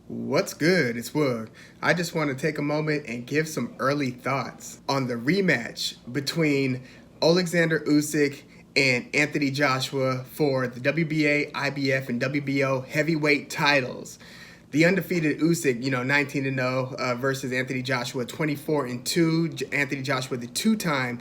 What's good? It's Woog. I just want to take a moment and give some early thoughts on the rematch between Oleksandr Usyk and Anthony Joshua for the WBA, IBF, and WBO heavyweight titles. The undefeated Usyk, 19-0 versus Anthony Joshua, 24-2. Anthony Joshua, the two-time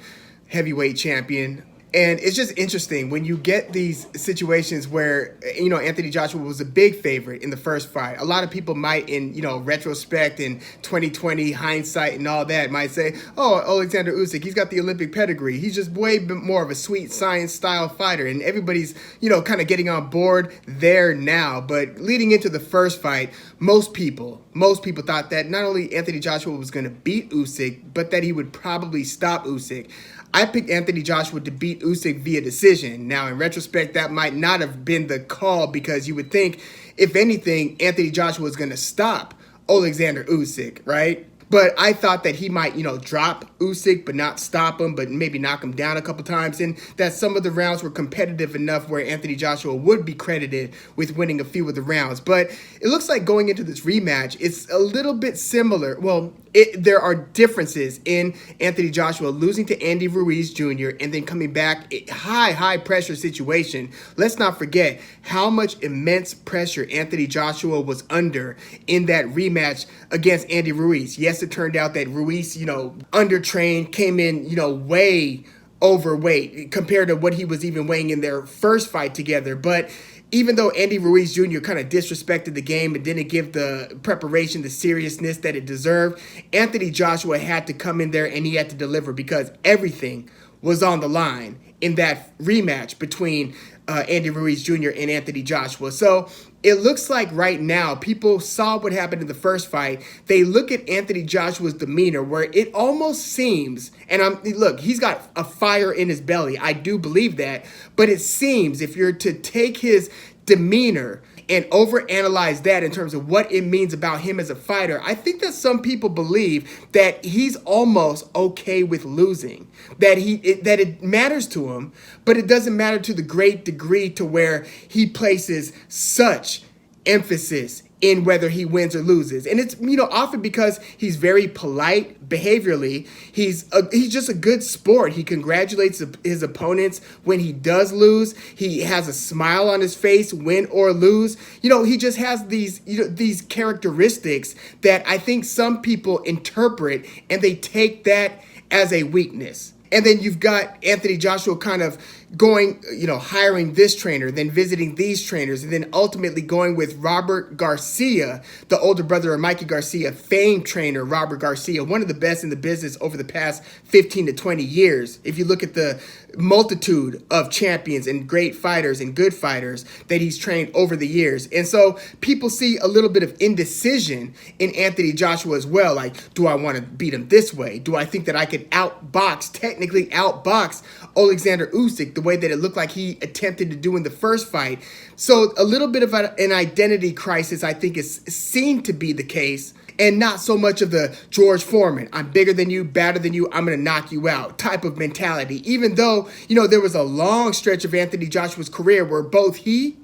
heavyweight champion. And it's just interesting when you get these situations where, Anthony Joshua was a big favorite in the first fight. A lot of people might, in, retrospect and 2020 hindsight and all that, might say, oh, Oleksandr Usyk, he's got the Olympic pedigree. He's just way more of a sweet science style fighter. And everybody's, kind of getting on board there now. But leading into the first fight, most people thought that not only Anthony Joshua was going to beat Usyk, but that he would probably stop Usyk. I picked Anthony Joshua to beat Usyk via decision. Now, in retrospect, that might not have been the call because you would think, if anything, Anthony Joshua was going to stop Oleksandr Usyk, right? But I thought that he might, drop Usyk, but not stop him, but maybe knock him down a couple times. And that some of the rounds were competitive enough where Anthony Joshua would be credited with winning a few of the rounds. But it looks like going into this rematch, it's a little bit similar. Well, there are differences in Anthony Joshua losing to Andy Ruiz Jr. and then coming back, high pressure situation. Let's not forget how much immense pressure Anthony Joshua was under in that rematch against Andy Ruiz. Yes, it turned out that Ruiz, undertrained, came in, way overweight compared to what he was even weighing in their first fight together. But even though Andy Ruiz Jr. kind of disrespected the game and didn't give the preparation the seriousness that it deserved, Anthony Joshua had to come in there and he had to deliver because everything was on the line in that rematch between Andy Ruiz Jr. and Anthony Joshua. So it looks like right now, people saw what happened in the first fight. They look at Anthony Joshua's demeanor where it almost seems, and look, he's got a fire in his belly. I do believe that. But it seems if you're to take his demeanor and overanalyze that in terms of what it means about him as a fighter, I think that some people believe that he's almost okay with losing, that it matters to him, but it doesn't matter to the great degree to where he places such emphasis in whether he wins or loses. And it's, often because he's very polite behaviorally. He's just a good sport. He congratulates his opponents when he does lose. He has a smile on his face, win or lose. He just has these characteristics that I think some people interpret and they take that as a weakness. And then you've got Anthony Joshua kind of going, hiring this trainer, then visiting these trainers, and then ultimately going with Robert Garcia, the older brother of Mikey Garcia, famed trainer Robert Garcia, one of the best in the business over the past 15 to 20 years. If you look at the multitude of champions and great fighters and good fighters that he's trained over the years. And so people see a little bit of indecision in Anthony Joshua as well. Like, do I want to beat him this way? Do I think that I could technically outbox Oleksandr Usyk the way that it looked like he attempted to do in the first fight? So a little bit of an identity crisis, I think, is seen to be the case. And not so much of the George Foreman, I'm bigger than you, badder than you, I'm going to knock you out type of mentality. Even though, there was a long stretch of Anthony Joshua's career where both he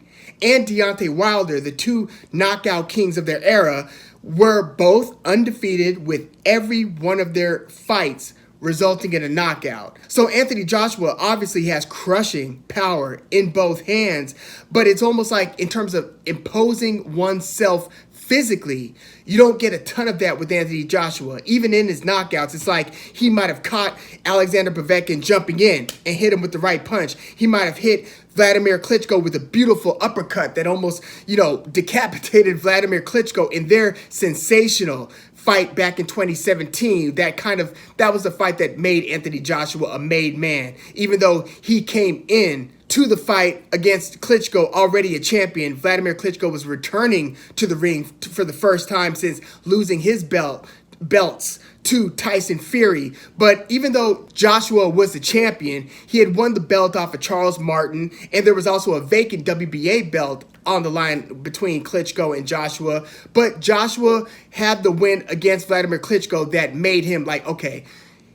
and Deontay Wilder, the two knockout kings of their era, were both undefeated with every one of their fights resulting in a knockout. So Anthony Joshua obviously has crushing power in both hands, but it's almost like in terms of imposing oneself physically, you don't get a ton of that with Anthony Joshua. Even in his knockouts, it's like he might have caught Alexander Povetkin jumping in and hit him with the right punch. He might have hit Wladimir Klitschko with a beautiful uppercut that almost, decapitated Wladimir Klitschko in their sensational fight back in 2017. That was the fight that made Anthony Joshua a made man. Even though he came in to the fight against Klitschko, already a champion, Wladimir Klitschko was returning to the ring for the first time since losing his belts to Tyson Fury. But even though Joshua was the champion, he had won the belt off of Charles Martin, and there was also a vacant WBA belt on the line between Klitschko and Joshua. But Joshua had the win against Wladimir Klitschko that made him like, okay,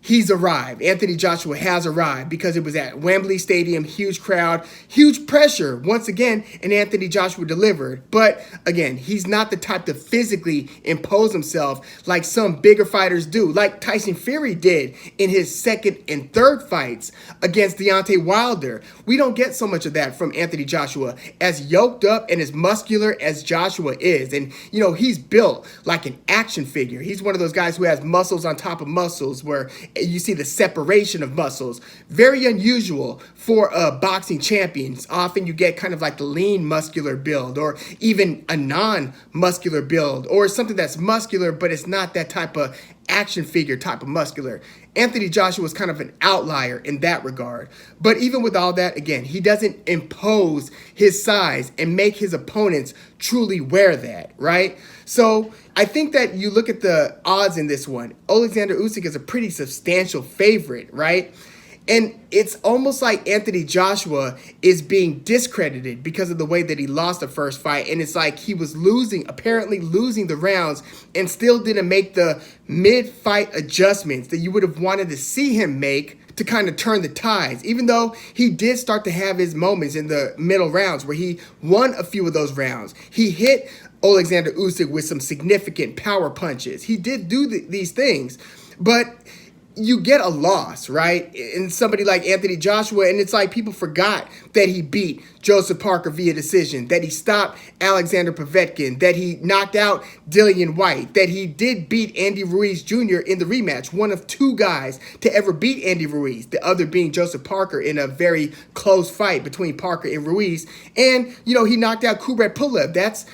he's arrived. Anthony Joshua has arrived because it was at Wembley Stadium, huge crowd, huge pressure once again, and Anthony Joshua delivered. But again, he's not the type to physically impose himself like some bigger fighters do, like Tyson Fury did in his second and third fights against Deontay Wilder. We don't get so much of that from Anthony Joshua, as yoked up and as muscular as Joshua is. And, he's built like an action figure. He's one of those guys who has muscles on top of muscles, where you see the separation of muscles. Very unusual for boxing champions. Often you get kind of like the lean muscular build, or even a non-muscular build, or something that's muscular, but it's not that type of action figure type of muscular. Anthony Joshua is kind of an outlier in that regard. But even with all that, again, he doesn't impose his size and make his opponents truly wear that, right? So I think that you look at the odds in this one. Oleksandr Usyk is a pretty substantial favorite, right? And it's almost like Anthony Joshua is being discredited because of the way that he lost the first fight. And it's like he was apparently losing the rounds, and still didn't make the mid-fight adjustments that you would have wanted to see him make to kind of turn the tides, even though he did start to have his moments in the middle rounds where he won a few of those rounds. He hit Oleksandr Usyk with some significant power punches. He did do these things, but you get a loss, right? In somebody like Anthony Joshua, and it's like people forgot that he beat Joseph Parker via decision, that he stopped Alexander Povetkin, that he knocked out Dillian White, that he did beat Andy Ruiz Jr. in the rematch, one of two guys to ever beat Andy Ruiz, the other being Joseph Parker in a very close fight between Parker and Ruiz. And, he knocked out Kubrat Pulev. That's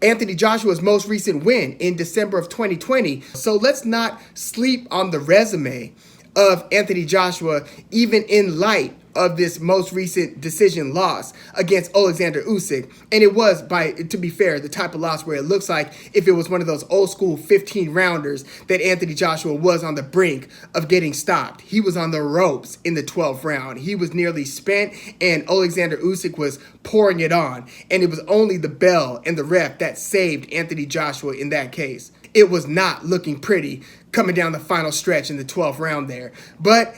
Anthony Joshua's most recent win in December of 2020. So let's not sleep on the resume of Anthony Joshua, even in light of this most recent decision loss against Oleksandr Usyk. And it was, to be fair, the type of loss where it looks like if it was one of those old school 15 rounders that Anthony Joshua was on the brink of getting stopped. He was on the ropes in the 12th round. He was nearly spent, and Oleksandr Usyk was pouring it on. And it was only the bell and the ref that saved Anthony Joshua in that case. It was not looking pretty coming down the final stretch in the 12th round there. But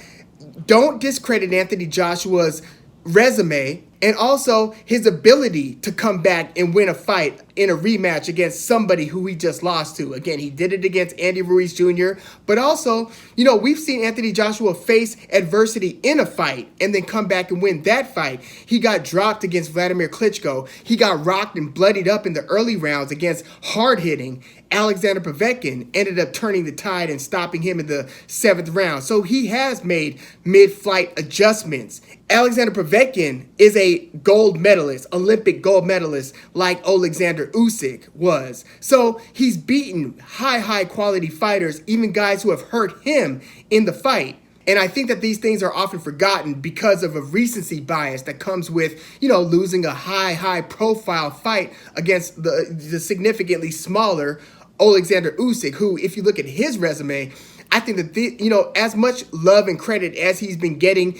don't discredit Anthony Joshua's resume and also his ability to come back and win a fight in a rematch against somebody who he just lost to. Again, he did it against Andy Ruiz Jr., but also, we've seen Anthony Joshua face adversity in a fight and then come back and win that fight. He got dropped against Wladimir Klitschko. He got rocked and bloodied up in the early rounds against hard-hitting Alexander Povetkin, ended up turning the tide and stopping him in the 7th round. So he has made mid-flight adjustments. Alexander Povetkin is a gold medalist, Olympic gold medalist, like Oleksandr Usyk was. So he's beaten high quality fighters, even guys who have hurt him in the fight. And I think that these things are often forgotten because of a recency bias that comes with, losing a high profile fight against the significantly smaller Oleksandr Usyk, who, if you look at his resume, I think that, as much love and credit as he's been getting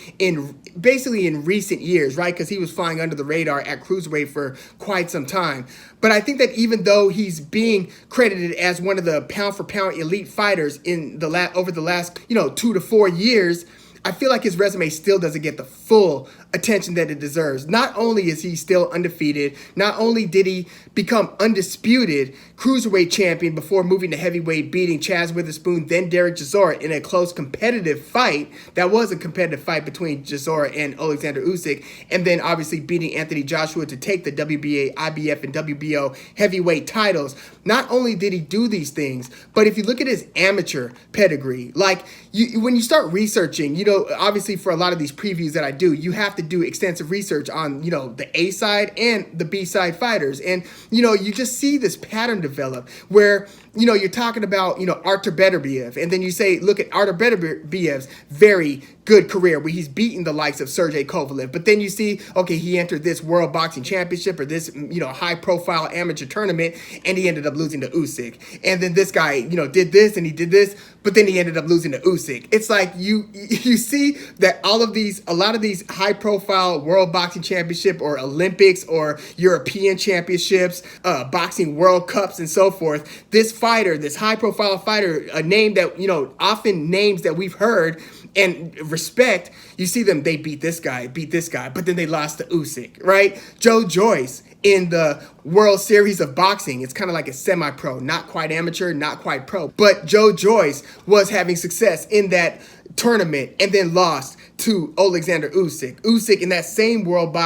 basically in recent years, right? Because he was flying under the radar at cruiserweight for quite some time. But I think that even though he's being credited as one of the pound for pound elite fighters over the last, 2 to 4 years, I feel like his resume still doesn't get the full attention that it deserves. Not only is he still undefeated, not only did he become undisputed cruiserweight champion before moving to heavyweight, beating Chaz Witherspoon, then Derek Chisora in a close competitive fight. That was a competitive fight between Chisora and Oleksandr Usyk, and then obviously beating Anthony Joshua to take the WBA, IBF, and WBO heavyweight titles. Not only did he do these things, but if you look at his amateur pedigree, when you start researching, obviously for a lot of these previews that I do, you have to do extensive research on, the A side and the B side fighters. And, you just see this pattern develop where, you're talking about, Artur Beterbiev, and then you say, look at Artur Beterbiev's very good career where he's beaten the likes of Sergey Kovalev. But then you see, okay, he entered this World Boxing Championship or this, high-profile amateur tournament, and he ended up losing to Usyk. And then this guy, did this and he did this. but then he ended up losing to Usyk. It's like you see that a lot of these high profile World Boxing Championship or Olympics or European Championships, boxing World Cups and so forth, this fighter, this high profile fighter, a name that, often names that we've heard and respect, you see them, they beat this guy, but then they lost to Usyk, right? Joe Joyce in the World Series of Boxing. It's kind of like a semi-pro, not quite amateur, not quite pro. But Joe Joyce was having success in that tournament and then lost to Oleksandr Usyk. Usyk in that same World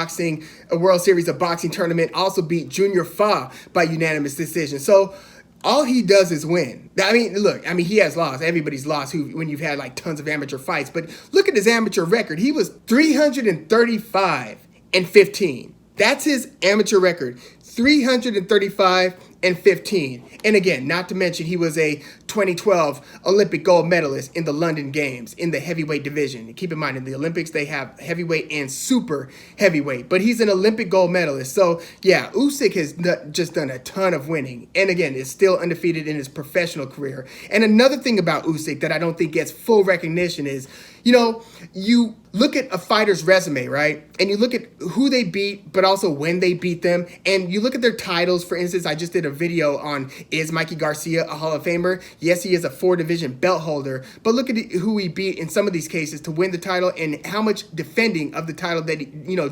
Series of Boxing tournament also beat Junior Fa by unanimous decision. So all he does is win. Look, he has lost. Everybody's lost when you've had like tons of amateur fights. But look at his amateur record. He was 335-15. That's his amateur record, 335-15. And again, not to mention he was a 2012 Olympic gold medalist in the London Games in the heavyweight division. Keep in mind, in the Olympics, they have heavyweight and super heavyweight, but he's an Olympic gold medalist. So yeah, Usyk has just done a ton of winning. And again, is still undefeated in his professional career. And another thing about Usyk that I don't think gets full recognition is, you look at a fighter's resume, right? And you look at who they beat, but also when they beat them. And you look at their titles. For instance, I just did a video on, is Mikey Garcia a Hall of Famer? Yes, he is a 4-division belt holder. But look at who he beat in some of these cases to win the title and how much defending of the title that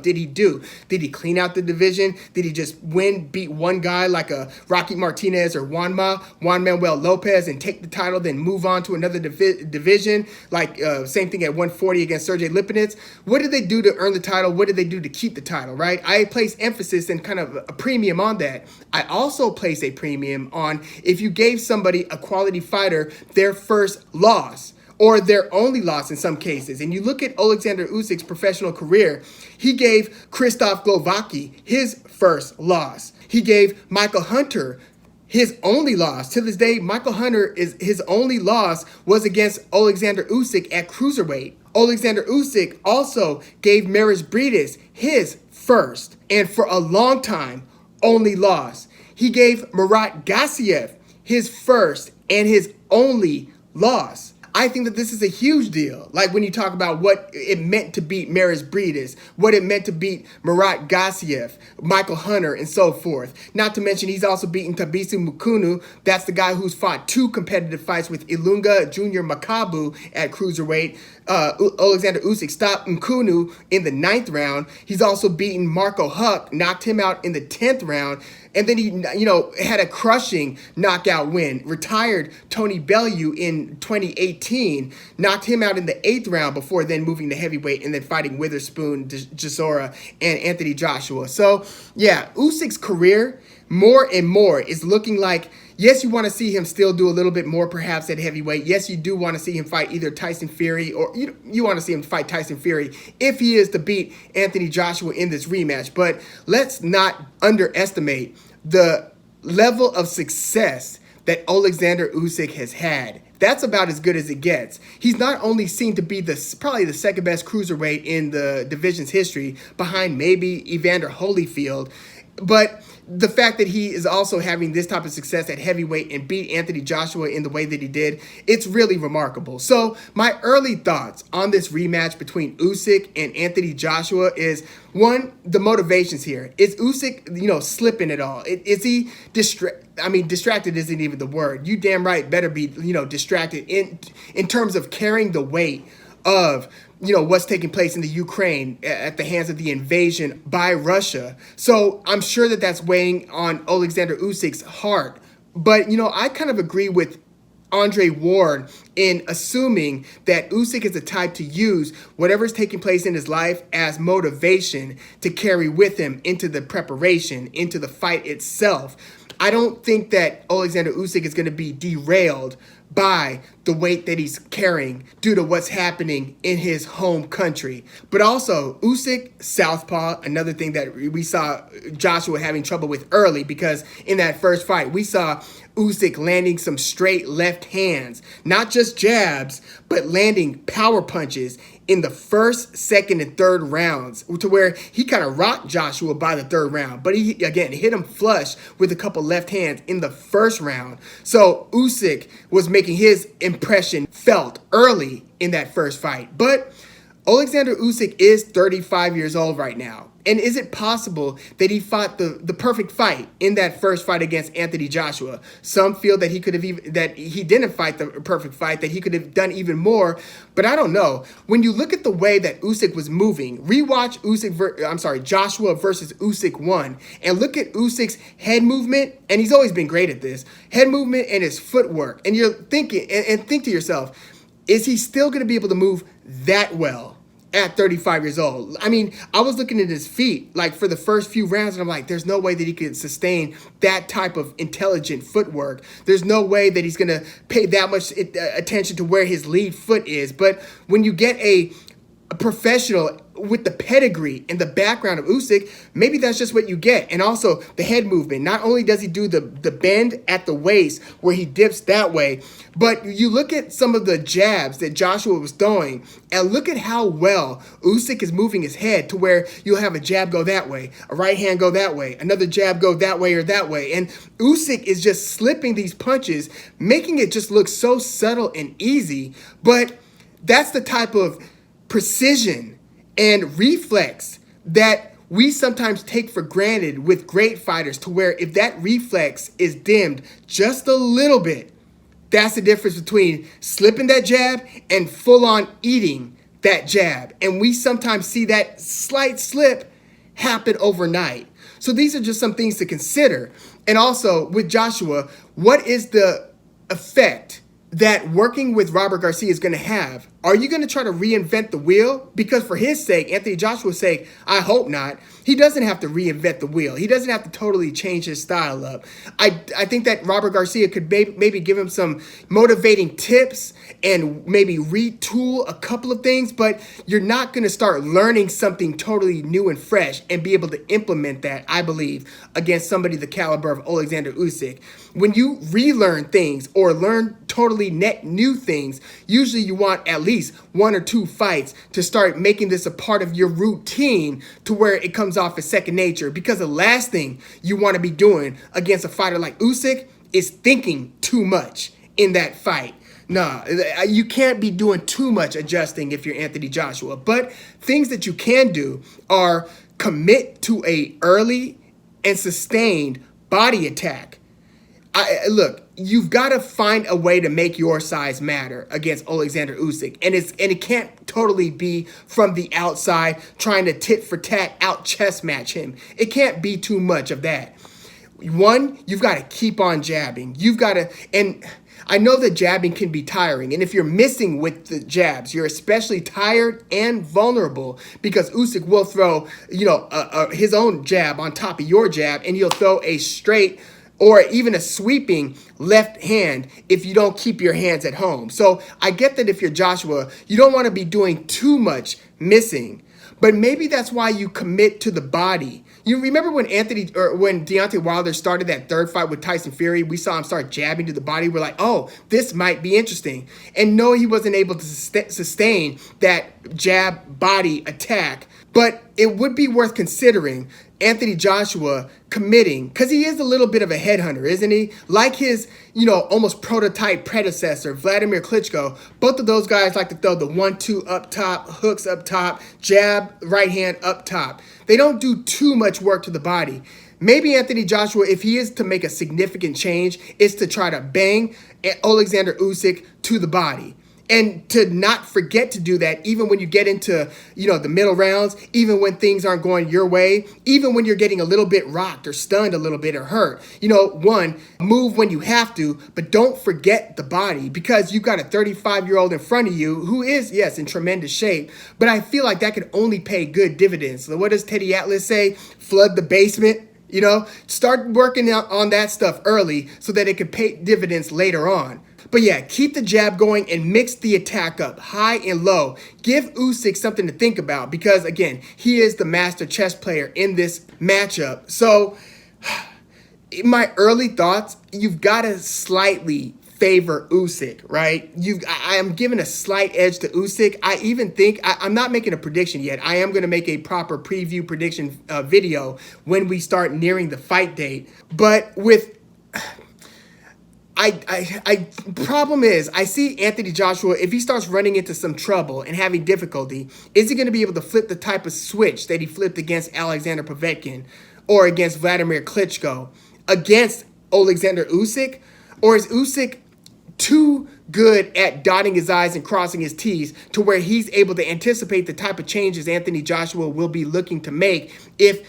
did he do? Did he clean out the division? Did he just beat one guy like a Rocky Martinez or Juan Manuel Lopez and take the title, then move on to another division? Like same thing at 140 against Sergey Lipinets. What did they do to earn the title? What did they do to keep the title, right? I place emphasis and kind of a premium on that. I also place a premium on if you gave somebody, a quality fighter, their first loss or their only loss in some cases. And you look at Oleksandr Usyk's professional career, he gave Krzysztof Glowacki his first loss. He gave Michael Hunter his only loss. To this day, Michael Hunter, his only loss was against Oleksandr Usyk at cruiserweight. Oleksandr Usyk also gave Maris Briedis his first, and for a long time, only loss. He gave Robert Garcia his first and his only loss. I think that this is a huge deal. Like when you talk about what it meant to beat Maris Briedis, what it meant to beat Murat Gassiev, Michael Hunter, and so forth. Not to mention he's also beaten Tabisu Mukunu. That's the guy who's fought 2 competitive fights with Ilunga Junior Makabu at cruiserweight. Oleksandr Usyk stopped Mukunu in the 9th round. He's also beaten Marco Huck, knocked him out in the 10th round. And then he, had a crushing knockout win. Retired Tony Bellew in 2018. Knocked him out in the 8th round before then moving to heavyweight and then fighting Witherspoon, Gisora, and Anthony Joshua. So, yeah, Usyk's career more and more is looking like, yes, you want to see him still do a little bit more perhaps at heavyweight. Yes, you do want to see him fight either Tyson Fury or you want to see him fight Tyson Fury if he is to beat Anthony Joshua in this rematch. But let's not underestimate the level of success that Oleksandr Usyk has had. That's about as good as it gets. He's not only seen to be probably the second best cruiserweight in the division's history, behind maybe Evander Holyfield, but the fact that he is also having this type of success at heavyweight and beat Anthony Joshua in the way that he did, it's really remarkable. So my early thoughts on this rematch between Usyk and Anthony Joshua is, one, the motivations here. Is Usyk, slipping at all? Is he distracted isn't even the word. You damn right better be, distracted in terms of carrying the weight of what's taking place in the Ukraine at the hands of the invasion by Russia. So I'm sure that that's weighing on Oleksandr Usyk's heart. But, I kind of agree with Andre Ward in assuming that Usyk is the type to use whatever's taking place in his life as motivation to carry with him into the preparation, into the fight itself. I don't think that Oleksandr Usyk is going to be derailed by the weight that he's carrying due to what's happening in his home country. But also, Usyk, southpaw, another thing that we saw Joshua having trouble with early, because in that first fight, we saw Usyk landing some straight left hands, not just jabs, but landing power punches in the first, second, and third rounds, to where he kind of rocked Joshua by the third round. But he, again, hit him flush with a couple left hands in the first round. So Usyk was making his impression felt early in that first fight. But Oleksandr Usyk is 35 years old right now. And is it possible that he fought the perfect fight in that first fight against Anthony Joshua? Some feel that that he didn't fight the perfect fight, that he could have done even more. But I don't know. When you look at the way that Usyk was moving, rewatch Joshua versus Usyk 1, and look at Usyk's head movement, and he's always been great at this, head movement and his footwork. And you're thinking, and think to yourself, is he still going to be able to move that well at 35 years old? I mean, I was looking at his feet like for the first few rounds, and I'm like, there's no way that he could sustain that type of intelligent footwork. There's no way that he's going to pay that much attention to where his lead foot is. But when you get a professional with the pedigree and the background of Usyk, maybe that's just what you get. And also the head movement. Not only does he do the bend at the waist where he dips that way, but you look at some of the jabs that Joshua was throwing, and look at how well Usyk is moving his head to where you'll have a jab go that way, a right hand go that way, another jab go that way or that way. And Usyk is just slipping these punches, making it just look so subtle and easy. But that's the type of precision and reflex that we sometimes take for granted with great fighters, to where if that reflex is dimmed just a little bit, that's the difference between slipping that jab and full on eating that jab. And we sometimes see that slight slip happen overnight. So these are just some things to consider. And also with Joshua, what is the effect that working with Robert Garcia is going to have? Are you going to try to reinvent the wheel? Because for his sake, Anthony Joshua's sake, I hope not. He doesn't have to reinvent the wheel. He doesn't have to totally change his style up. I think that Robert Garcia could maybe give him some motivating tips and maybe retool a couple of things, but you're not going to start learning something totally new and fresh and be able to implement that, I believe, against somebody the caliber of Oleksandr Usyk. When you relearn things or learn totally net new things, usually you want at least 1 or 2 fights to start making this a part of your routine, to where it comes off as second nature. Because the last thing you want to be doing against a fighter like Usyk is thinking too much in that fight. Nah, you can't be doing too much adjusting if you're Anthony Joshua. But things that you can do are commit to a early and sustained body attack. Look, you've got to find a way to make your size matter against Oleksandr Usyk. And it can't totally be from the outside trying to tit for tat out chess match him. It can't be too much of that. One, you've got to keep on jabbing. You've got to, and I know that jabbing can be tiring. And if you're missing with the jabs, you're especially tired and vulnerable, because Usyk will throw, his own jab on top of your jab, and he'll throw a straight or even a sweeping left hand if you don't keep your hands at home. So I get that if you're Joshua, you don't want to be doing too much missing. But maybe that's why you commit to the body. You remember when Deontay Wilder started that third fight with Tyson Fury, we saw him start jabbing to the body. We're like, oh, this might be interesting. And no, he wasn't able to sustain that jab body attack. But it would be worth considering Anthony Joshua committing, because he is a little bit of a headhunter, isn't he? Like his, almost prototype predecessor, Wladimir Klitschko. Both of those guys like to throw the 1-2 up top, hooks up top, jab, right hand up top. They don't do too much work to the body. Maybe Anthony Joshua, if he is to make a significant change, is to try to bang Oleksandr Usyk to the body. And to not forget to do that even when you get into, the middle rounds, even when things aren't going your way, even when you're getting a little bit rocked or stunned a little bit or hurt. One, move when you have to, but don't forget the body, because you've got a 35-year-old in front of you who is, yes, in tremendous shape, but I feel like that could only pay good dividends. So what does Teddy Atlas say? Flood the basement. Start working out on that stuff early so that it could pay dividends later on. But yeah, keep the jab going and mix the attack up, high and low. Give Usyk something to think about, because, again, he is the master chess player in this matchup. So, in my early thoughts, you've got to slightly favor Usyk, right? I am giving a slight edge to Usyk. I even think, I'm not making a prediction yet. I am going to make a proper preview prediction video when we start nearing the fight date. But Problem is, I see Anthony Joshua, if he starts running into some trouble and having difficulty, is he going to be able to flip the type of switch that he flipped against Alexander Povetkin or against Wladimir Klitschko, against Oleksandr Usyk? Or is Usyk too good at dotting his I's and crossing his T's to where he's able to anticipate the type of changes Anthony Joshua will be looking to make if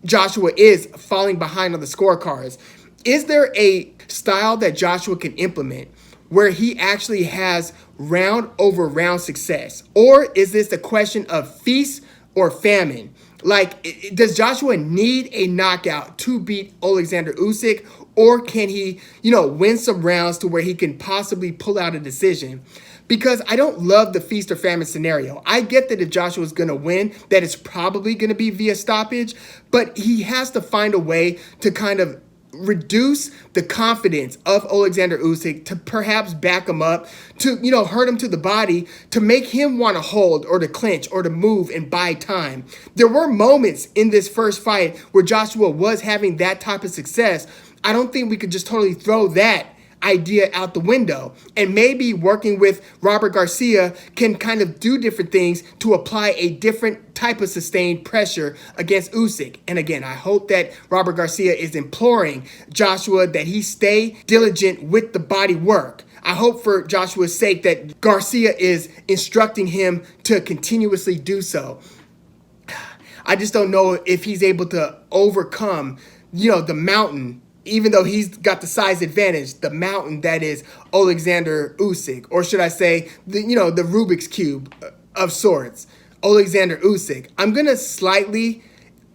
Joshua is falling behind on the scorecards? Is there a style that Joshua can implement where he actually has round over round success? Or is this a question of feast or famine? Like, does Joshua need a knockout to beat Oleksandr Usyk? Or can he, win some rounds to where he can possibly pull out a decision? Because I don't love the feast or famine scenario. I get that if Joshua is going to win, that it's probably going to be via stoppage. But he has to find a way to kind of reduce the confidence of Oleksandr Usyk, to perhaps back him up, to, hurt him to the body, to make him want to hold or to clinch or to move and buy time. There were moments in this first fight where Joshua was having that type of success. I don't think we could just totally throw that idea out the window. And maybe working with Robert Garcia can kind of do different things to apply a different type of sustained pressure against Usyk. And again, I hope that Robert Garcia is imploring Joshua that he stay diligent with the body work. I hope for Joshua's sake that Garcia is instructing him to continuously do so. I just don't know if he's able to overcome, the mountain. Even though he's got the size advantage, the mountain that is Oleksandr Usyk, or should I say, the Rubik's Cube of sorts, Oleksandr Usyk. I'm going to slightly,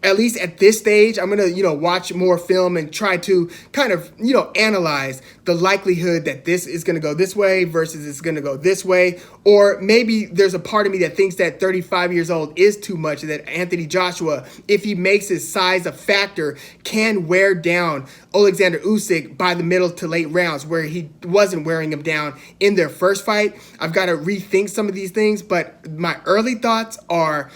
at least at this stage, I'm going to, watch more film and try to kind of, analyze the likelihood that this is going to go this way versus it's going to go this way. Or maybe there's a part of me that thinks that 35 years old is too much, that Anthony Joshua, if he makes his size a factor, can wear down Oleksandr Usyk by the middle to late rounds, where he wasn't wearing him down in their first fight. I've got to rethink some of these things, but my early thoughts are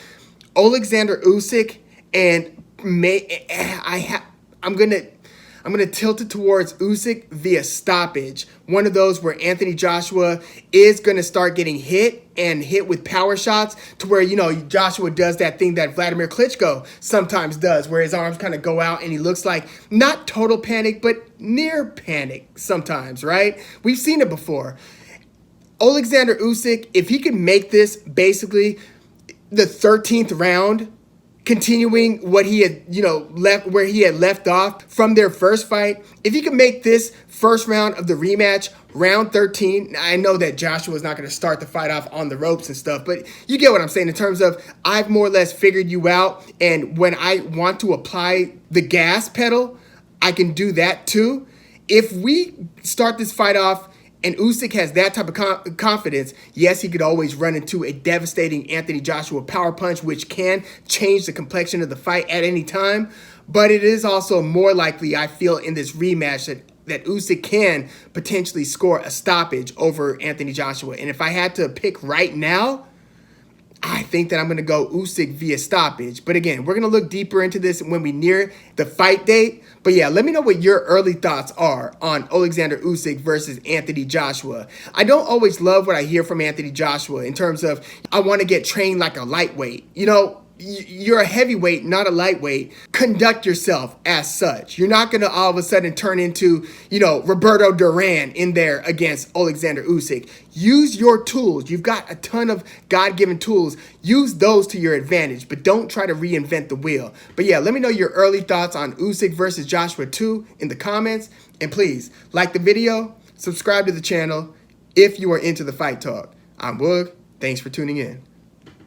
Oleksandr Usyk, and I'm gonna tilt it towards Usyk via stoppage. One of those where Anthony Joshua is gonna start getting hit with power shots, to where Joshua does that thing that Wladimir Klitschko sometimes does, where his arms kind of go out and he looks like not total panic but near panic sometimes, right? We've seen it before. Oleksandr Usyk, if he can make this basically the 13th round, continuing what he had, where he had left off from their first fight. If he can make this first round of the rematch, round 13, I know that Joshua is not going to start the fight off on the ropes and stuff, but you get what I'm saying in terms of I've more or less figured you out, and when I want to apply the gas pedal, I can do that too. If we start this fight off and Usyk has that type of confidence, yes, he could always run into a devastating Anthony Joshua power punch, which can change the complexion of the fight at any time. But it is also more likely, I feel, in this rematch that Usyk can potentially score a stoppage over Anthony Joshua. And if I had to pick right now, I think that I'm going to go Usyk via stoppage. But again, we're going to look deeper into this when we near the fight date. But yeah, let me know what your early thoughts are on Oleksandr Usyk versus Anthony Joshua. I don't always love what I hear from Anthony Joshua in terms of, I want to get trained like a lightweight. You're a heavyweight, not a lightweight. Conduct yourself as such. You're not going to all of a sudden turn into, Roberto Duran in there against Oleksandr Usyk. Use your tools. You've got a ton of God-given tools. Use those to your advantage, but don't try to reinvent the wheel. But yeah, let me know your early thoughts on Usyk versus Joshua 2 in the comments. And please, like the video, subscribe to the channel if you are into the fight talk. I'm Woog. Thanks for tuning in.